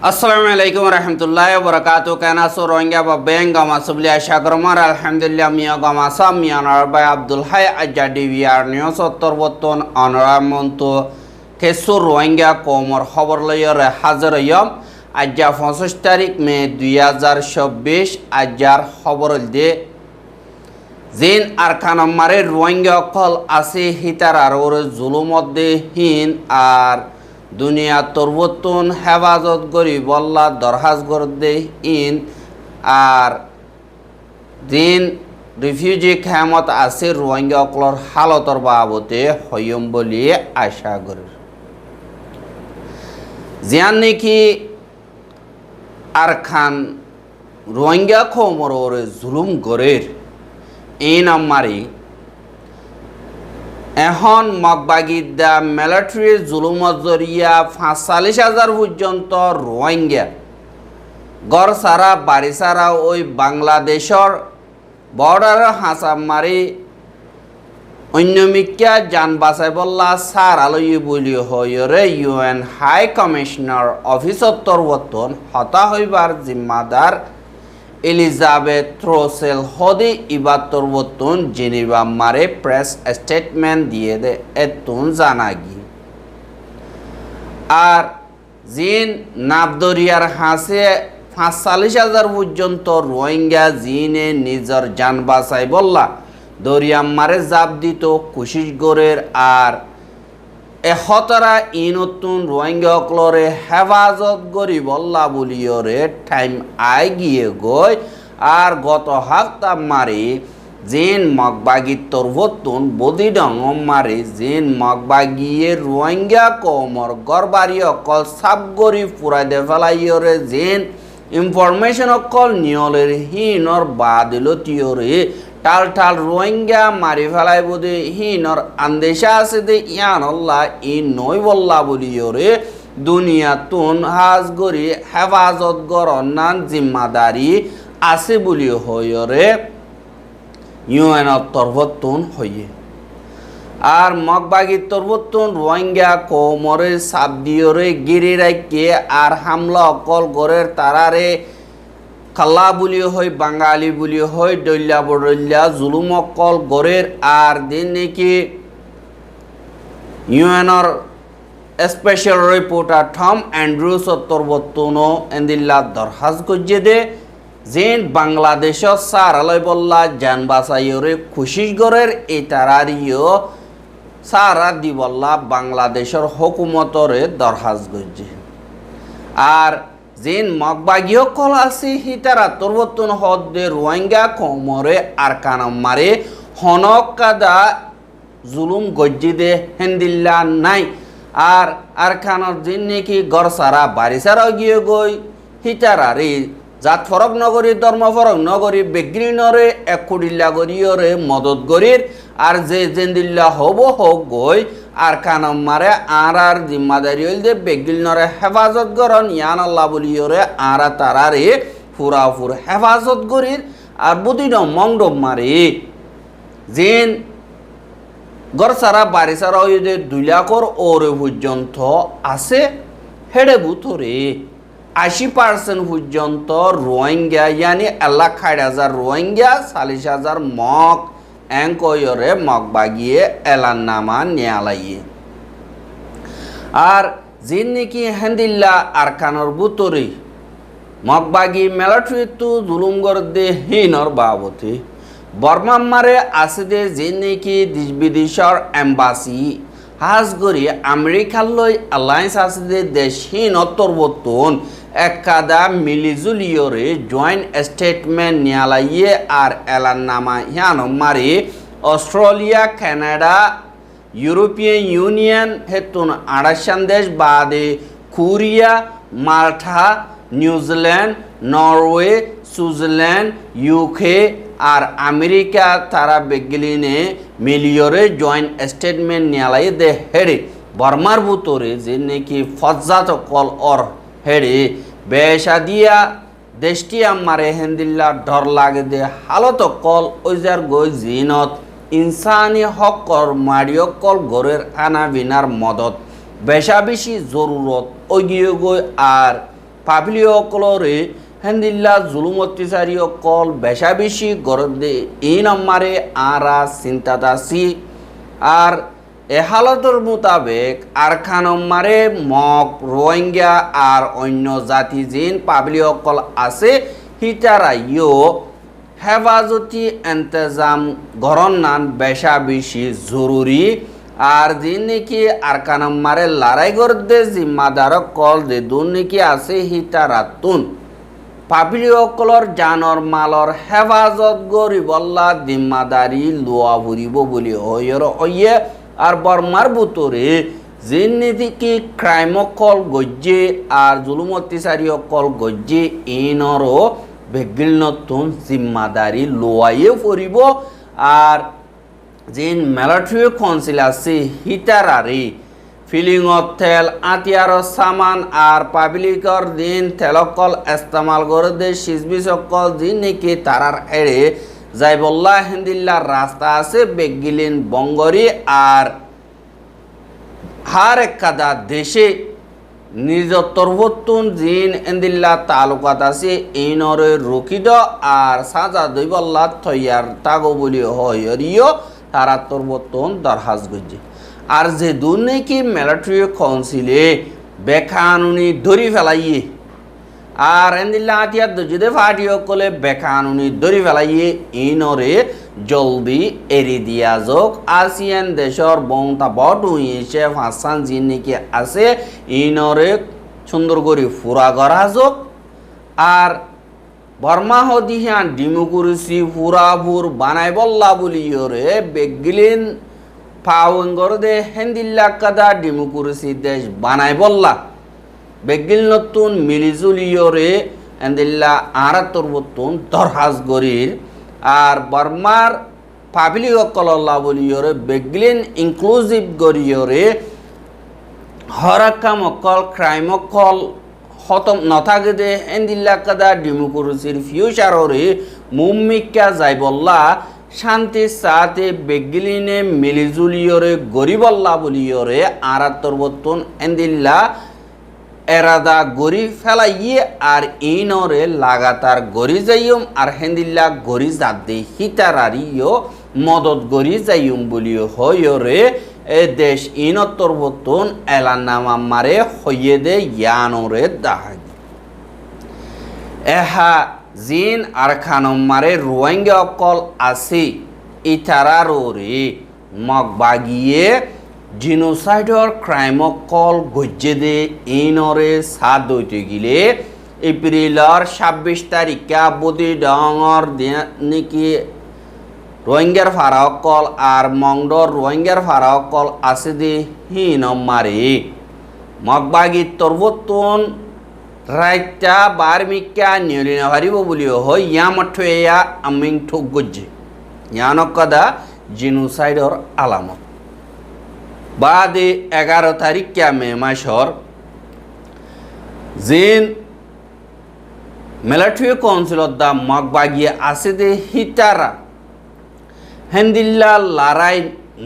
আসসালামু আলাইকুম রহমতুল্লাহ বরকাত কেনাসো রোহিঙ্গা বা বেঙ্গা মাসুবলি আশা করমার আলহামদুলিল্লাহ মিয়া গামাসা মিয়া নরবাই আব্দুল হাই আজ্জা ডিভিআর নিউজ উত্তরবর্তন অনরামন্ত কেসু রোহিঙ্গা কোমর খবর লইয়র হাজার ইয়ম আজ্জা 25 তারিখ মে 2024 আজ্জার খবর দে জিন আর খানমারে রোহিঙ্গা কল আছে হিতার আর ওর জুলুমদ্দে হিন আর দুনিয়া তরবতুন হেফাজত করি বল্লা দরহাজ করদে ইন আর দিন রিফিউজি খেমত আছে রোহিঙ্গা অকলর হালতর বাবতে হইম বলি আশা করি জিয়ান নাকি আর খান রোহিঙ্গা খমর ওরে জুলুম গরের ইন আমারি এখন মগবাগিদা মিলিটারি জুলুমত জরিয়া 45,000 পর্যন্ত রোহিঙ্গা গড় সারা বাড়ি সারা ওই বাংলাদেশের বর্ডার হাঁচা মারি অন্যমিকা যান বাঁচাই বললা সার আলোই বলি হইরে ইউএন হাই কমিশনার অফিসর তরবতন হতা হইবার জিম্মাদার এলিজাবেথ থ্রোসেল হদি ইবার তরবতুন জেনিভা মারে প্রেস স্টেটমেন্ট দিয়ে দে এতুন জানাগি আর জিন নাবদরিয়ার হাসে 45,000 পর্যন্ত রোহিঙ্গা জিনে নিজের জান বাঁচাই বললা দরিয়াম মারে জাপ দিত কুশিস গড়ের আর এহতরা ইনতুন রোহিঙ্গা অকলরে হেফাজত করি বল্লা বলিয়রে টাইম আই গিয়ে গই আর গত হাফতা মারি জিন মগবাগি তরবতুন বদি ডং মারি জিন মগবাগিয়ে রোহিঙ্গা কমর গড়বাড়ি অকল সাবগরি ফুরাই দে ফেলাইয়রে জিন ইনফরমেশন অকল নিয়লের হিনর বাদিল তিয়রে টাল টাল রোহিঙ্গা মারি ফেলাই বোধে হিনর আন্দেশা আছে দে ইয়ান আল্লাহ ই নই বল্লা বলিয়রে দুনিয়া তুন হাজ গরি হেফাজত গরনান জিম্মাদারি আছে বলি হইরে ইউএন তরবতুন হইয়ে আর মগবাগি তরবতুন রোহিঙ্গা কোমরে সাপ দিয়রে গিরি রাখে আর হামলা অকল গরের তারারে খাল্লা বুলিও হয় বাঙালি বুলিও হয় দৈল্লা বড়ল্লা জুলুম অকল গরের আর দিন নাকি ইউএনর স্পেশাল রিপোর্টার টম অ্যান্ড্রুস তরবতুনো এন্দিল্লা দরহাজ গজ্জে দে যেন বাংলাদেশত সার আলয় বল্লা জান বাঁচাইরে খুশি গরের এই তারারিও সারা দি বল্লা বাংলাদেশের হুকুমতরে দরহাজ গজ্জে আর জিন মগবাগিও কল আছে হিতারা তরবতুন হদ্দে রোহিঙ্গা কোমরে আর কানাম মারে হনকাদা জুলুম গজ্জি দে হেন্দিল্লা নাই আর খানর জিন নাকি গড় সারা বাড়ি সারা গিয়ে গই হিতারা রে জাত ফরক নগরী ধর্ম ফরক নগরী বেগ্রিনরে এক কুড়িল্লা গরিয়রে মদত গরির আর যে জেন্দিল্লা হব হোক গই আর কানম মারে আর জিম্মাদারি হইল দে বেগিল নরে হেফাজত গরন ইয়ান আল্লাহ বলিয়রে আর তারারে ফুরাফুর হেফাজত গরির আর বুদিন মংডব মারে জিন গড় সারা বাড়ি সারা ওই যে 2 লাখর ওরে পর্যন্ত আছে হেডে বুথরে 80% পর্যন্ত রোহিঙ্গা ইয়ানি 1,60,000 রোহিঙ্গা 40,000 মগ এঙ্কয়রে মগবাগিয়ে এলান্নামা নিয়ালাইয়ে আর জিন নাকি হেন্দিল্লা আর কানর বুতরে মগবাগি মিলিটারি তু জুলুম গরদে হিনর বাবতে বর্মাম্মারে আছে দে জিন নাকি দেশ বিদেশর এম্বাসি হাজ গরি আমেরিকার লই অ্যালায়েন্স আছে দে দেশহীন তরবতুন একাদা মিলিজুলিয়রে জয়েন্ট স্টেটমেন্ট নিয়ালাইয়ে আর এলান্নামা ইয়ান মারি অস্ট্রেলিয়া কানাডা ইউরোপিয়ান ইউনিয়ন হেতুন 28 দেশ বাদে কোরিয়া মাল্টা নিউজিল্যান্ড নরওয়ে সুইজারল্যান্ড ইউকে আর আমেরিকা তারা বেগলিনে মিলিয়রে জয়েন্ট স্টেটমেন্ট নিয়ালাই দে হেডে বর্মার বুতরে যে নাকি ফজ্জাত কল অর হেডে বেশা দিয়া দেশটি আমারে হেন্দিল্লা ডর লাগে দে হালত কল ওইজার গই জিনত ইনসানি হক কর মারিও কল গরের আনা বিনার মদত বেশা বেশি জরুরত ওগিয়ে গই আর পাবলি অকলরে হেন্দিল্লা জুলুম অত্যাচারী অকল বেশা বেশি গরদে এই নম্বরে আরা চিন্তাদাসি আর এ হালতর মোতাবেক আর খানম্মারে মগ রোহিঙ্গা আর অন্য জাতি জিন পাবলি অকল আছে হিতারা ইও হেফাজতি এন্তেজাম গরন নান বেশা বেশি জরুরি আর দিন নাকি আর কানম্মারে লড়াই করতে জিম্মাদার কল যে দুন নাকি আছে হিতারাতুন পাবলি অকলর জানর মালর হেফাজত গরিবল্লা জিম্মাদারি লোয়া ভরিব বলি হইর হইয়ে আর বর্মার বুতরে জিন নীতিকি ক্রাইম কল গজ্জে আর জুলুম অত্যাচারী কল গজ্জে ইনরও বেগিল নতুন জিম্মাদারি লোয়াইয়ে পড়িব আর জিন মিলিটারি কাউন্সিল আছে হিতারারি ফিলিং তেল আতিয়ার সামান আর পাবলিকর দিন তেলকল ইস্তেমাল করে দে সিজবি সকল দিন নাকি তারার এড়ে যাইবল্লা হিন্দিল্লার রাস্তা আছে বেগিলিন বঙ্গরি আর হার একাদা দেশে নিজ তরবতুন জিন এন্দিল্লা তালুকাত আছে ইনরে রকিদ আর সাজা দইবল্লা থইয়ার তাগো বলি হইরিও তারা তরবতুন দরহাজ গজ্জে আর যে দুর্নীতি মিলিটারি কাউন্সিলে বেকানুনি ধরি ফেলাইয়ে আর এন্দিল্লা আতিয়ার যদি ফাটিও কলে বেকানুনি ধরি ফেলাইয়ে ইনরে জলদি এরি দিয়া যোগ আসিয়ান দেশর বংতা বট হইছে ফাঁসান জিন নাকি আছে ইনরে সুন্দর করে ফুরা করা যোগ আর বর্মা হদিহান ডেমোক্রেসি ফুরাফুর বানাই বল্লা বলিওরে বেগিলিন পাওয়ঙ্গর দে হেন্দিল্লা কাদা ডেমোক্রেসি দেশ বানাই বল্লা বেগিল নতুন মিলিজুলিওরে হেন্দিল্লা আরাত্তর বতুন দরহাজ গরির আর বর্মার পাবলিক অকল্লা বলিওরে বেগিলিন ইনক্লুসিভ গরিওরে হরাকাম অকল ক্রাইম অকল খতম নথাকে দে হেন্দিল্লা কাদা ডেমোক্রেসির ফিউচাররে মুম্মিকা যাইবল্লা শান্তি সাথে বেগিলিনে মিলিজুলিওরে গরিবল্লা বলিওরে আরাত্তর বতুন হেন্দিল্লা এরাদা গরি ফেলাইয়ে আর ইনরে লাগাতার গরি যাইম আর হেন্দিল্লা গরি যাদে হিতারারিও মদত গরি যাইম বলিও হইরে এ দেশ ইনত্তর বতুন এলানামা মারে হইয়ে দে ইয়ানরে দাহাগি এহা জিন আর খানম মারে রোহিঙ্গা অকল আছে ইতারারে মগ বাগিয়ে জিনোসাইডর ক্রাইম অকল গজ্জে দে ইনরে সাত দইতে গিলে এপ্রিলর 26 তারিখা বদি ডঙর নাকি রোহিঙ্গার ফারা অকল আর মংডর রোহিঙ্গার ফারা অকল আছে দে হিনম মারে মগবাগি তরবতন রাইটা বার্মিকা নিয়লিনা হারিব বলিও হয় ইয়ামঠয়া আমিং ঠুক গজ্জে ইয়ানকদা জিনোসাইডর আলামত বাদে 11 তারিখা মে মাসর জিন মিলিটারি কাউন্সিলত দা মগবাগিয়ে আছে দে হিতারা হেন্দিল্লা লড়াই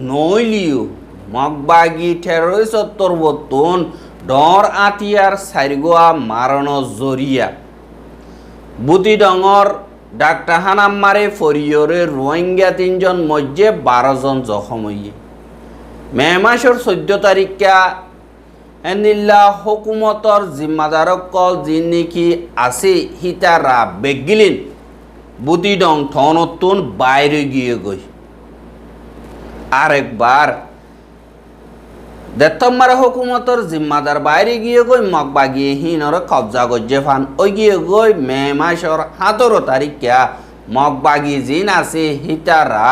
নইলিও মগবাগি টেররিস্টর বতুন ডর আতিয়ার সাইরগোয়া মারণ জরিয়া বুতি ডঙর ডাক্তার হানাম মারে ফরিয়রে রোহিঙ্গা 3 জন মধ্যে 12 জন জখম হইয়ে মে মাসের 14 তারিখা এনিল্লা হুকুমতর জিম্মাদার কল জিন নাকি আছে হিতারা বেগিলিন বুতি ডং থনতুন বাইরে গিয়ে গই আরেকবার দেতম্মার হুকুমতর জিম্মাদার বাইরে গিয়ে গই মগবাগিয়ে হিনর কবজা গজ্জে ফান ওই গিয়ে গই মে মাসর 17 তারিখা মগবাগি জিন আছে হিতারা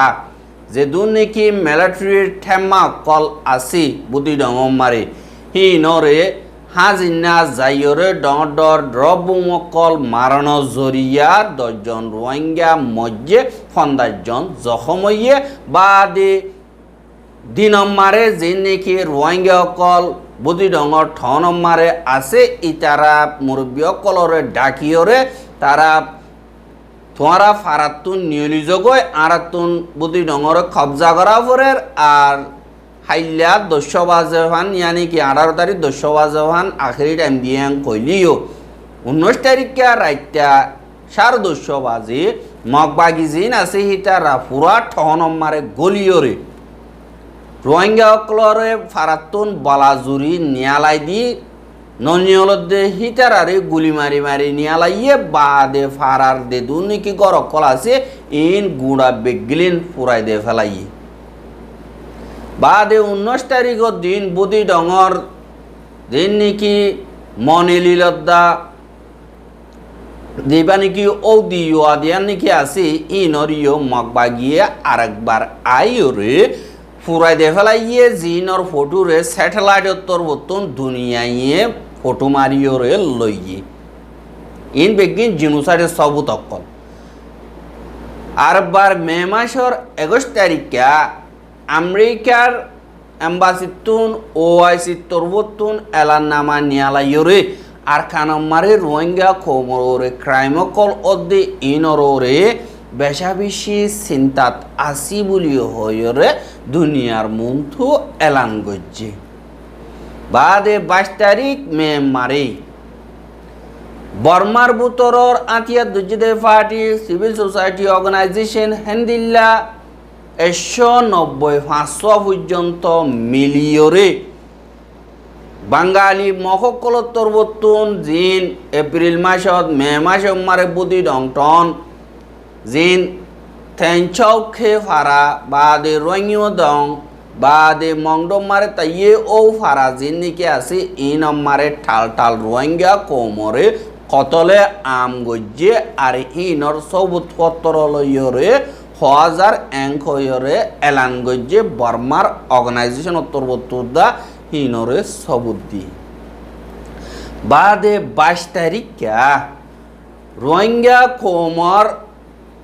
যে দুন নাকি মিলিটারির ঠেমা কল আছে বুদি ডঙ মারে হিনরে হাজিনা যাইরে ডর ড্রবুম কল মারণ জরিয়া 10 জন রোহিঙ্গা মধ্যে 50 জন জখম হইয়ে বাদে দিনম মারে যে নাকি রোহিঙ্গা কল বুদি ডঙর ঠনম মারে আছে ইতারা মুরব্বী কলরে ডাকিয়রে তারা তোমারা ফারাতুন নিয়লিজগৈ আরাতুন বুদি ডঙর কবজা করা পরের আর হাইলা 200 বাজেহান ইয়ানি কি 18 তারিখ 200 বাজেহান আখেরি টাইম দিয়ে কইলিও 19 তারিখে রাইতা 10:30 বাজে মগবাগি জিন আছে হিতারা পুরা ঠহনম্মারে গলিয়রে রোহিঙ্গা অকলরে ফারাতুন বালাজুরি নিয়ালাই দি ননিয়লদে হিতারারে গুলি মারি মারি নিয়ালাইয়ে বাদে ফারার দে দুনিকি গর অকল আছে ইন গুড়া বেগলিন পুরাই দে ফেলাইয়ে বাদে 19 তারিখের দিন বুদি ডঙর দিন নাকি মনিলিলদ্দা দিবা নাকি ঔদি ইয়াদিয়ান নাকি আছে ইনরিও মগবাগিয়ে আরেকবার আইরে ফুরাই দে ফেলাইয়ে জিনর ফটো রে স্যাটেলাইট উত্তর বর্তন দুনিয়ায় ফটো মারিও রে লইয়ে ইন বেগিন জিনুসাইডের সবুত অকল আরবার মে মাসের 21 তারিখে আমেরিকার এম্বাসিতুন ওআইসি তরবতুন এলানামা নিয়ালাইরে আর খানমারে রোহিঙ্গা খোমরে ক্রাইম কল অদ্দে ইনরে বেশা বেশি চিন্তাত আসি বলি হয়রে দুনিয়ার মুন্থু এলান গজ্জে বাদে 22 তারিখ মে মারে বর্মার বুতরর আতিয়া দুজিদে পার্টি সিভিল সোসাইটি অর্গানাইজেশন হেন্দিল্লা 190-500 পর্যন্ত মিলিয়রে বাঙালি মহকলত্তর বর্তুন জিন এপ্রিল মাসত মে মাসে মারে বুদি ডংটন জিন থেঞ্চৌখে ফারা বাদে রঙিও দং বাদে মংডম মারে তাইয়ে ও ফারা জিন নিকে আছে ইন মারে ঠাল ঠাল রোহিঙ্গা কোমরে কতলে আম গজ্জে আর ইনর সবুত পত্র লইয়রে 1000 এংখয়রে এলান গজ্জে বর্মার অর্গানাইজেশন উত্তর বত্তুদা হিনরে সবুত দি বাদে 22 তারিখ রোহিঙ্গা কোমর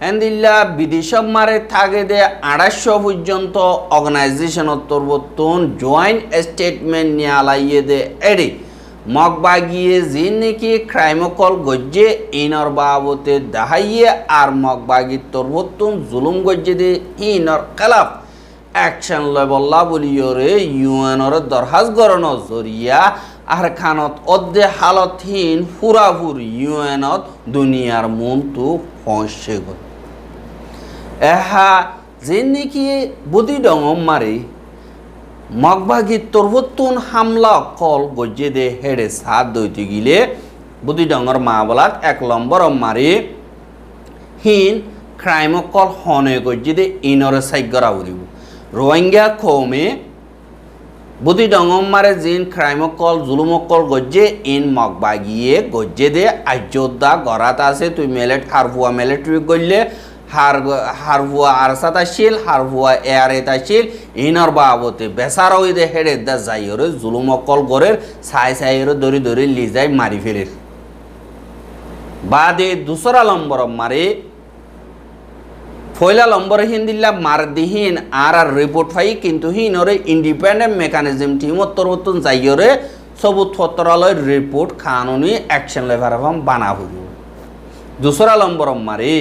হেন্দিল্লা বিদেশম মারে থাকে দে 250 পর্যন্ত অর্গানাইজেশন উত্তর বত্তুন জয়েন্ট স্টেটমেন্ট নিয়ালাইয়ে দে এডি মগবাগিয়ে জিন নাকি ক্রাইমকল গজ্জে ইনর বাবতে দাহাইয়ে আর মগবাগি তরবতুন জুলুম গজ্জে দে ইনর খেলাফ অ্যাকশন লবল্লা বলিয়রে ইউএনর দরহাজ গরণ জরিয়া আর খানত অদ্দে হালতহীন ফুরাফুর ইউএনত দুনিয়ার মনতু ফসে গল এহা জিন নাকি বুদি ডঙম মারে মগবাগি তরবতুন হামলা কল গজ্জে দে হেডে সাত দইতে গিলে বুদি ডঙর মা বলাক 1 নম্বর মারে হিন ক্রাইম কল হনে গজ্জে দে ইনরে সাইগরা উরিব রোহিঙ্গা খোমে বুদি ডঙম মারে জিন ক্রাইম কল জুলুম কল গজ্জে ইন মগবাগিয়ে গজ্জে দে আজ্যোদা গরাত আছে তুই মেলেট হারফুয়া মেলেট্রি গইলে হারভুয়া আরসাত আসিল হারভুয়া এয়ারেত আসিল ইনর বাবতে বেসার ওই দে হেডে দা যাইরে জুলুম অকল গরের সাই সাইরে দরি দরি লিজাই মারি ফেলের বাদে 2 নম্বর মারে ফয়লা নম্বর হিন্দিল্লা মার দিহীন আর রিপোর্ট ফাই কিন্তু হিনরে ইন্ডিপেন্ডেন্ট মেকানিজম টিম উত্তরবর্তন যাইরে সবুত পত্রালয় রিপোর্ট কানুনি অ্যাকশন লেভারফাম বানা হইল 2 নম্বর মারে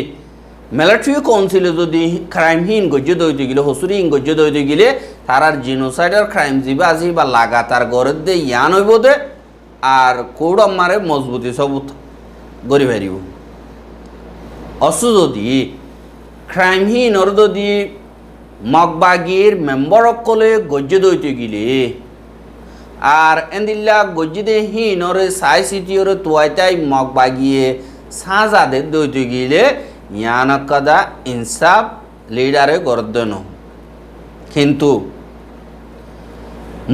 মিলিটারি কাউন্সিলে যদি ক্রাইমহীন গজ্জে দইতে গেলে হসুরিহীন গজ্জে দইতে গেলে তারার জিনোসাইডার ক্রাইম জিবা আজি বা লাগাতার গড়ের দে ইয়ান হইব দে আর কোড মারে মজবুতি সবুত গড়ি পারিব অসু যদি ক্রাইমহীন ওর যদি মগবাগির মেম্বার অকলে গজ্জে দইতে গেলে আর এন্দিল্লা গজ্জে দে হীন ওরে সাই সিটি ওরে তোয়াইতাই মগবাগিয়ে সাজাদের দইতে গেলে ইয়ানকদা ইনসাফ লিডারে গর্দন কিন্তু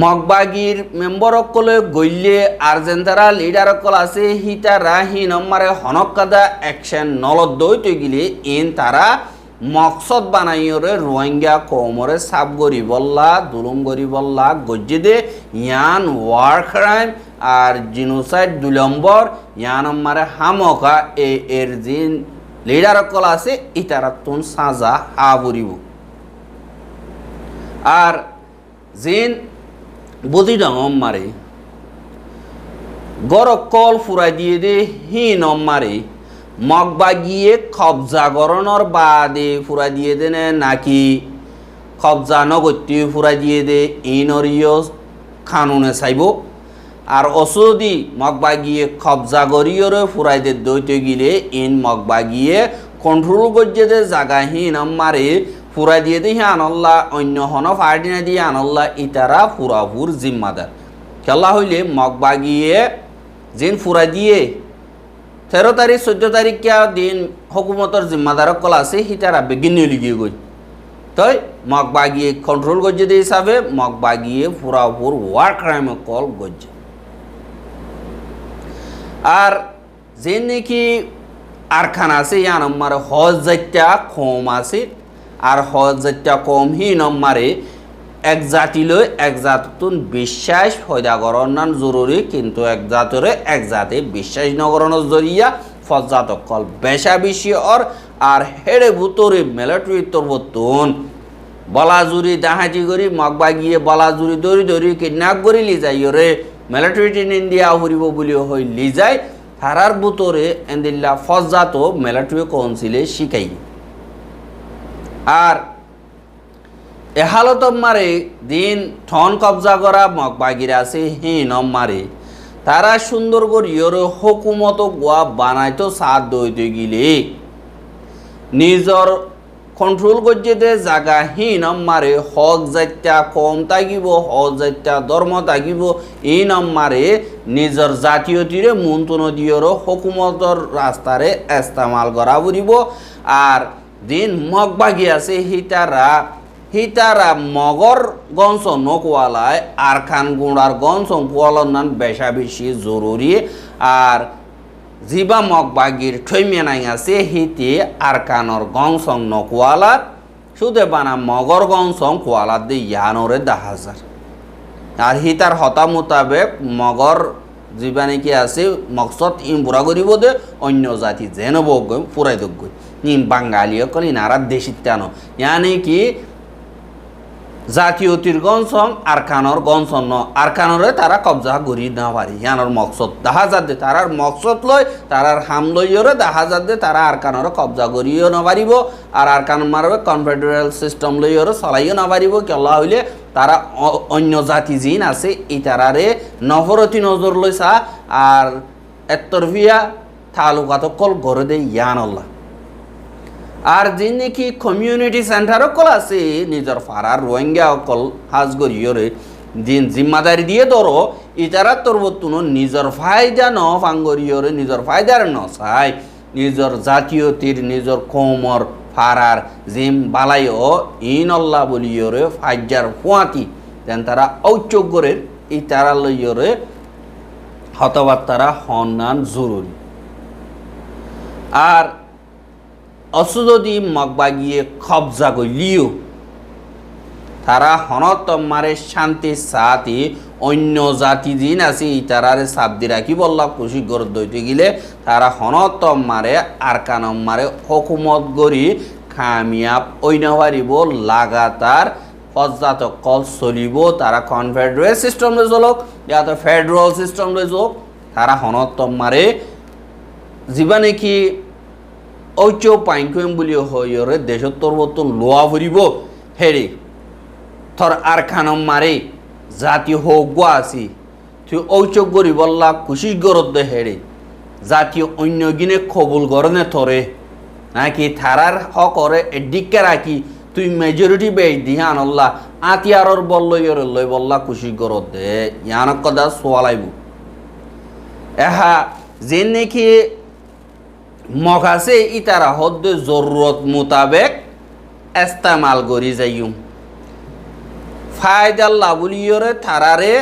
মগবাগির মেম্বার অকলে গইলে আর্জেন্টারা লিডার অকল আছে হিতারা হি নম্বরে হনকদা অ্যাকশন নলত দইতে গেলে ইন তারা মকসদ বানাইরে রোহিঙ্গা কমরে সাব গরি বল্লা দুলুম গরি বল্লা গজ্জে দে ইয়ান ওয়ার ক্রাইম আর জিনোসাইড 2 নম্বর ইয়ান নম্বরে হামকা এর জিন লিডার অকল আছে ইতারাতুন সাজা আবরিব আর জিন বুদি ডঙম মারে গরকল ফুরাই দিয়ে দে হি নম মারে মগবাগিয়ে কবজা গরণর বাদে ফুরাই দিয়ে দেনে নাকি কবজা নগত্যি ফুরাই দিয়ে দে ইনরিয় কানুনে চাইব আর অসদি মগবাগিয়ে কবজা করিয়রে ফুরাইদের দইতে গিলে ইন মগবাগিয়ে কন্ট্রোল করছে যে জাগাহীন আমারে ফুরাই দিয়ে দিয়ে আনল্লাহ অন্য হন ফার্ডিনা দিয়ে আনল্লাহ ইতারা ফুরাফুর জিম্মাদার খেলা হইলে মগবাগিয়ে জিন ফুরাই দিয়ে 13 তারিখ 14 তারিখ দিন হকুমতর জিম্মাদার কল আছে হিতারা বেগিন লিগিয়ে গই তাই মগবাগিয়ে কন্ট্রোল করছে দিয়ে হিসাবে মগবাগিয়ে ফুরাফুর ওয়ার ক্রাইম কল করছে আর যে নাকি আরখান আছে ইয়ান আমারে হজ যাইতা কম আছে আর হজ যাইতা কম হি নম্বরে এক জাতি লই এক জাততুন বিশ্বাস হয়দা করণ জরুরি কিন্তু এক জাতরে এক জাতে বিশ্বাস নগরণ জরিয়া ফজাত কল বেশা বেশি আর হেড়ে ভুতরে মিলিটারি তরবতুন বলাজুরি ডাহাতি করি মগবাগিয়ে বলাজুরি দরি দরি কিডন্যাপ করি লি যাই রে মিলিটারি ট্রেনিং দিয়া হরিব বলি হই লি যায় হারার বুতরে এন্দিল্লা ফজাতো মিলিটারি কাউন্সিলে শিখাই আর এহালত মারে দিন ঠন কবজা করা মগবাগির আছে হিন মারে তারা সুন্দর করে ইয়র হকুমত গোয়া বানাইতো সাথ দইতে গিলে নিজর কন্ট্রোল করছে জাগা হীন মারে হক যাত্রা কম থাকিব হক যাত্রা ধর্ম থাকিব এই নম্বরে নিজের জাতীয়টিরে মন্ত্রণ দিয়র হকুমতর রাস্তারে ইস্তেমাল করা বুড়িব আর দিন মগবাগি আছে হিতারা মগর গঞ্চ নকওয়ালায় আর খান গুঁড়ার গঞ্চ কোয়ালার নান বেশা বেশি জরুরি আর জিবা মগবাগির ঠৈমে নাই আছে হিতে আর কানর গংসং নকওয়ালার শুধু বানা মগর গংসং কোয়ালার দিয়ে ইয়ানরে 10,000 আর হিতার হতা মোতাবেক মগর জিবা নাকি আছে মকসদ ইম বুড়া করিব দে অন্য জাতি যেন বগ পুরাই দগ নিম বাঙালিও কলি নারা দেশিত্যানো ইয়ানি কি জাতীয়তির গঞ্চং আরকানর গঞ্চন আরকানরে তারা কবজা করি না পারি ইয়ানোর মকসদ 10,000 দে তারার মকসদ লই তারার হাম লইরে 10,000 দে তারা আরকানরে কবজা করিও না পারিব আর আরকান মারবে কনফেডারেল সিস্টেম লইরে চলাইও না পারিব কেলা হইলে তারা অন্য জাতি জিন আছে ই তারারে নফরতি নজর লইসা আর এত্তরভিয়া তালুকাত কল গড়ে দে ইয়ানল্লাহ আর যে নাকি কমিউনিটি সেন্টার অকল আছে নিজের ফারার রোহিঙ্গা অকল হাজ করিয়রে দিন জিম্মাদারি দিয়ে ধরো ইতারা তোর বতুন নিজের ফায়দা ন ফাঙ্গরিয়রে নিজের ফায়দার ন চাই নিজের জাতীয়তির নিজের কমর ফারার জিম বালাইও ইনল্লা বলিয়রে ফাইজার ফুয়াতি যেন তারা ঔচগরের ইতারা লইয়রে হতবার্তারা হন্নান জরুরি আর অসুদি মগবাগিয়ে কবজা গলিও তারা হনত মারে শান্তি সাথে অন্য জাতি জিন আছে তারারে সাবদি রাখি বললা খুশি গড় দইতে গেলে তারা হনত মারে আর কানম মারে হকুমত গড়ি কামিয়াব অন্য পারিব লাগাতার পর্যাত কল চলিব তারা কনফেডারেল সিস্টেম লৈ চলক ইয়াতে ফেডারেল সিস্টেম লৈ চলক তারা হনত মারে যিবা নাকি ঐচ পাইন বুলি হয়রে দেশত্তর বর্তন লোয়া ফুরিব হেরি থর আর খানম মারে জাতীয় হোক আছি তুই ঔচক গরি বললা খুশি গরদ হেরে জাতীয় অন্য গিনে কবুল গরনে থরে নাকি থারার হকরে এডিকে রাখি তুই মেজরিটি বেশ দিহা আনল্লা আতিয়ারর বললইরে লই বললা খুশি গরদ দে ইয়ানক কদা সোয়ালাইব এহা যে নাকি মগাছে ইতারা হদ্দ জরুরত মোতাবেক ইস্তেমাল করি যাইম ফায়দাল্লা বলিয়রে থারারে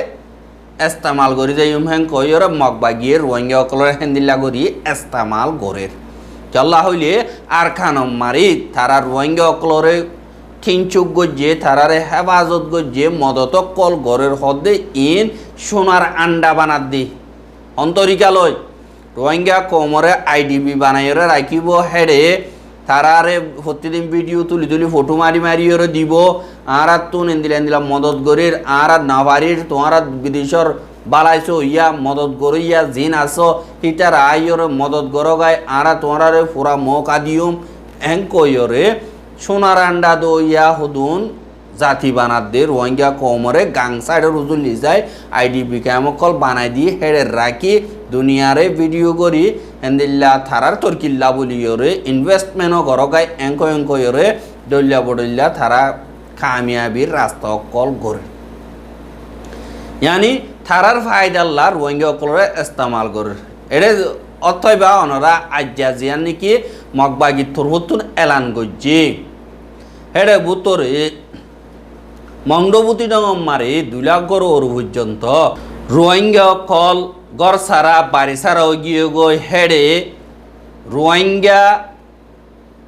ইস্তেমাল করি যাইম হেন কইরে মগবাগিয়ে রোহিঙ্গা অকলরে হেন্দিল্লা করি ইস্তেমাল গরের চল্লা হইলে আর খানম মারি তারা রোহিঙ্গা অকলরে ঠিনচুক গজ্জে তারারে হেফাজত গজ্জে মদত কল গরের হদ্দে ইন সোনার আন্ডা বানাত দি অন্তরিকালয় রোহিঙ্গা কোমরে আইডিবি বানাইরে রাখিব হেডে তারারে প্রতিদিন ভিডিও তুলি ফটো মারিওরে দিব আর তুন এন্দিলা মদত গরির আর নাবারির তোমার বিদেশর বালাইছো ইয়া মদত গরিয়া জিন আসো হিটার আইরে মদত গর গায় আর তোমারে পুরা মৌকা দিউম এং কইরে সোনার আন্ডা দো ইয়া হুদুন জাতি বানাত দে রোহিঙ্গা কমরে গাং সাইডের উজুলি যায় আইডিপি ক্যামকল বানাই দিয়ে হেডের রাখি দুনিয়ারে ভিডিও করি হেন্দিল্লা থারার তরকিল্লা বলিওরে ইনভেস্টমেন্টও গরগায় এঙ্কয়রে দলিয়া বদলিয়া থারা কামিয়াবির রাস্তা কল করে ইয়ানি থারার ফায়দাল্লা রোহিঙ্গা অকলরে ইস্তেমাল করে এটা অথই বা অনরা আজ্জা জিয়ান নাকি মগবাগি তুরবতুন এলান গজ্জি হেডে বুতরে মংডবতী ডঙম মারে 2 লাখ গড় ওর পর্যন্ত রোহিঙ্গা কল গড় সারা বাড়ি সারাও গিয়ে গই হেডে রোহিঙ্গা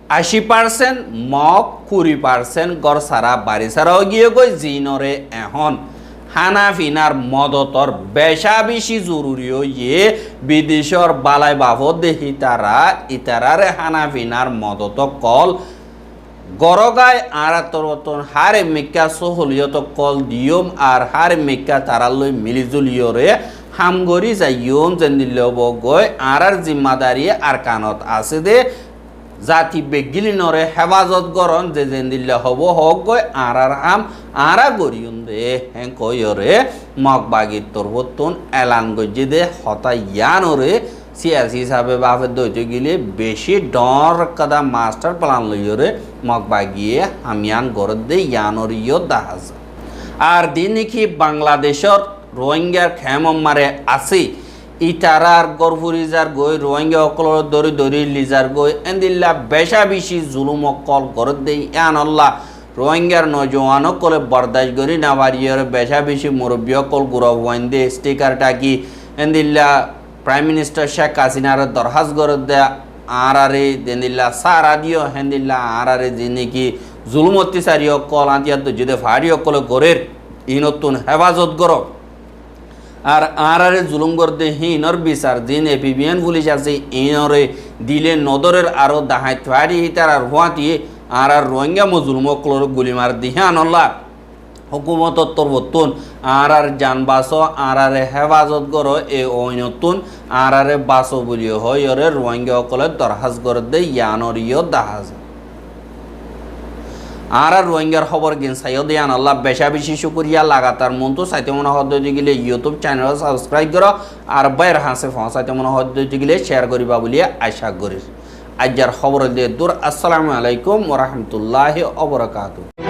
80% মগ 20% গড় সারা বাড়ি সারাও গিয়ে গই জিনরে এখন হানাফিনার মদতর বেশা বেশি জরুরি ইয়ে বিদেশর বালাই বাবদ দেখি তারা ইতারারে হানাফিনার মদত কল গরগায় আরাতরতন হারে মেক্কা সহলিয়ত কল দিয়ম আর হারে মেক্কা তারালই মিলিজুলিয়রে হামগরি যাইয়ম জেন্দিল বগয় আরার জিম্মাদারি আর কানত আছে দে জাতি বেগিলি নরে হেফাজত গরন যে জেন্দিল হব হক গয় আরার হাম আরা গরিয়ন দে হেঁ কয়রে মগবাগি তরবতন এলান গজ্জি দে হতা ইয়ানরে সিয়াসি হিসাবে বাপের দৈতে গেলে বেশি ডর কাদা মাস্টার প্লান লইরে মগবাগিয়ে হামিয়ান গরদ দে ইয়ানরিও দাহাজ আর দিন নাকি বাংলাদেশর রোহিঙ্গার খেমম মারে আছে ইতারার গরফুরিজার গই রোহিঙ্গা অকলর দরি দরি লিজার গই এন্দিল্লা বেশা বেশি জুলুম অকল গরদ দে ইয়ান আল্লাহ রোহিঙ্গার নজওয়ান অকলে বরদাস্ত করি না বাড়িয়ে বেশা বেশি মুরব্বী অকল গুরব ওয়াইন্দে স্টিকার টাকি এন্দিল্লা প্রাইম মিনিস্টার শেখ হাসিনার দরখাস্ত করে দেয়া আরারে দেনিল্লা সারা দিও হেন্দিল্লা আরারে যিনি কি জুলুম অত্যাচারী অকল আন্তিয়াত যদি ফাড়ি অকলে গরের ই নতুন হেফাজত গর আর আরারে জুলুম করতে হিনর বিচার দিন এপিবিএন পুলিশ আছে ইনরে দিলে নদরের আরো দাহাই ফাড়ি তার আর হুয়াতি আর রোহিঙ্গা মজলুম অকলর গুলি মার দিহান আল্লাহ হুকুমত তরবতুন আর জানবাস আর হেফাজত গর এ নতুন আর বাস বলি হয়রে রোহিঙ্গা অকলে দরহাজ করে দে ইয়ানরিও দাহাজ আর রোহিঙ্গার খবর গিন সাইও দিয়ান আল্লাহ বেশা বেশি শুক্রিয়া লাগাতার মন তো সাইতে মনে হদ্দি গেলে ইউটিউব চ্যানেল সাবস্ক্রাইব করো আর বাইর হাসে পৌঁছাইতে মনে হদ্দি গেলে শেয়ার করিবা বলিয়া আশা করি আজ্জার খবর দিয়ে দূর আসসালামু আলাইকুম ওয়া রাহমাতুল্লাহি ওয়া বারাকাতুহু।